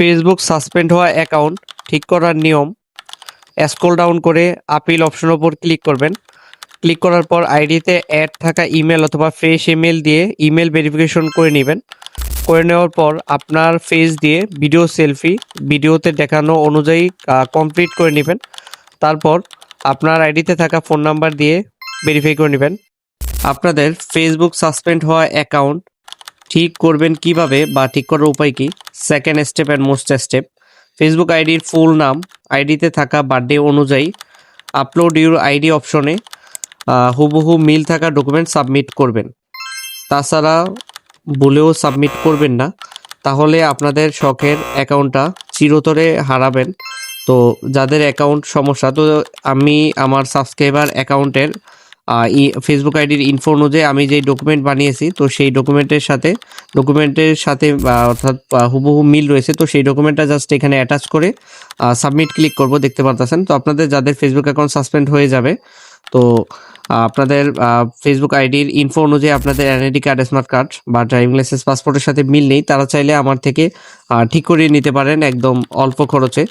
Facebook suspend হওয়া account ঠিক করার নিয়ম। স্ক্রল ডাউন করে আপিল অপশনের উপর ক্লিক করবেন। ক্লিক করার পর আইডিতে অ্যাড থাকা ইমেল অথবা ফ্রেশ ইমেল দিয়ে ইমেল ভেরিফিকেশন করে নেবেন। করে নেওয়ার পর আপনার ফেস দিয়ে ভিডিও সেলফি ভিডিওতে দেখানো অনুযায়ী কমপ্লিট করে নেবেন। তারপর আপনার আইডিতে থাকা ফোন নাম্বার দিয়ে ভেরিফাই করে নেবেন। আপনাদের ফেসবুক সাসপেন্ড হওয়া অ্যাকাউন্ট ঠিক করবেন কিভাবে বা ঠিক করার উপায় কি? Second step and most step, Facebook আইডির ফুল নাম, আইডিতে থাকা বার্থডে অনুযায়ী আপলোড ইউর আইডি অপশনে হুবহু মিল থাকা ডকুমেন্ট সাবমিট করবেন। তাছাড়া ভুলেও সাবমিট করবেন না, তাহলে আপনাদের শখের অ্যাকাউন্টটা চিরতরে হারাবেন। তো যাদের অ্যাকাউন্ট সমস্যা, তো আমি আমার সাবস্ক্রাইবার অ্যাকাউন্টের ফেসবুক আইডির ইনফো অনুযায়ী আমি যে ডকুমেন্ট বানিয়েছি, তো সেই ডকুমেন্টের সাথে অর্থাৎ হুবহু মিল রয়েছে। তো সেই ডকুমেন্টটা জাস্ট এখানে অ্যাটাচ করে সাবমিট ক্লিক করব, দেখতে পারতেছেন। তো আপনাদের যাদের ফেসবুক অ্যাকাউন্ট সাসপেন্ড হয়ে যাবে, তো আপনাদের ফেসবুক আইডির ইনফো অনুযায়ী আপনাদের এনআইডি কার্ড, স্মার্ট কার্ড বা ড্রাইভিং লাইসেন্স, পাসপোর্টের সাথে মিল নেই, তারা চাইলে আমার থেকে ঠিক করিয়ে নিতে পারেন একদম অল্প খরচে।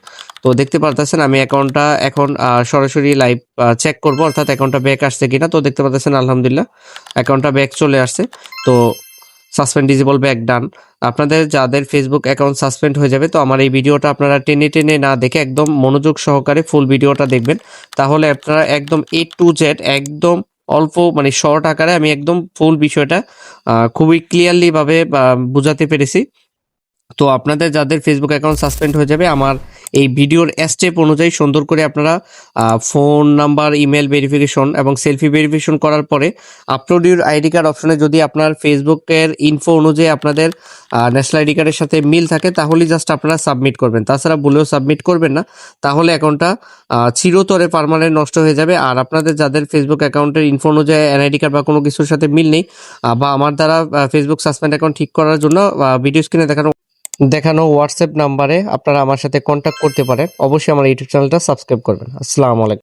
তো দেখতে পারতেছেন আমি অ্যাকাউন্টটা এখন সরাসরি লাইভ চেক করব, অর্থাৎ অ্যাকাউন্টটা ব্যাক আসছে কিনা। তো দেখতে পাচ্ছেন আলহামদুলিল্লাহ অ্যাকাউন্টটা ব্যাক চলে আসছে। তো সাসপেন্ড ডিজেবল ব্যাক ডান। আপনাদের যাদের ফেসবুক অ্যাকাউন্ট সাসপেন্ড হয়ে যাবে, তো আমার এই ভিডিওটা আপনারা টেনে টেনে না দেখে একদম মনোযোগ সহকারে ফুল ভিডিওটা দেখবেন। তাহলে আপনারা একদম A to Z একদম অল্প মানে শর্ট আকারে আমি একদম ফুল বিষয়টা খুবই ক্লিয়ারলি ভাবে বুঝাতে পেরেছি। তো আপনাদের যাদের ফেসবুক অ্যাকাউন্ট সাসপেন্ড হয়ে যাবে, আমার এই ভিডিওর স্টেপ অনুযায়ী সুন্দর করে আপনারা ফোন নাম্বার, ইমেল ভেরিফিকেশন এবং সেলফি ভেরিফিকেশন করার পরে আপলোড ইউর আইডি কার্ড অপশনে যদি আপনার ফেসবুকের ইনফো অনুযায়ী আপনাদের ন্যাশনাল আইডি কার্ডের সাথে মিল থাকে, তাহলেই জাস্ট আপনারা সাবমিট করবেন। তাছাড়া ভুলেও সাবমিট করবেন না, তাহলে অ্যাকাউন্টটা চিরতরে পার্মানেন্ট নষ্ট হয়ে যাবে। আর আপনাদের যাদের ফেসবুক অ্যাকাউন্টের ইনফো অনুযায়ী এনআইডি কার্ড বা কোনো কিছুর সাথে মিল নেই, বা আমার দ্বারা ফেসবুক সাসপেন্ড অ্যাকাউন্ট ঠিক করার জন্য ভিডিও স্ক্রিনে দেখানো হোয়াটসঅ্যাপ নাম্বারে আপনারা আমার সাথে কন্ট্যাক্ট করতে পারেন। অবশ্যই আমার ইউটিউব চ্যানেলটা সাবস্ক্রাইব করবেন। আসসালামু আলাইকুম।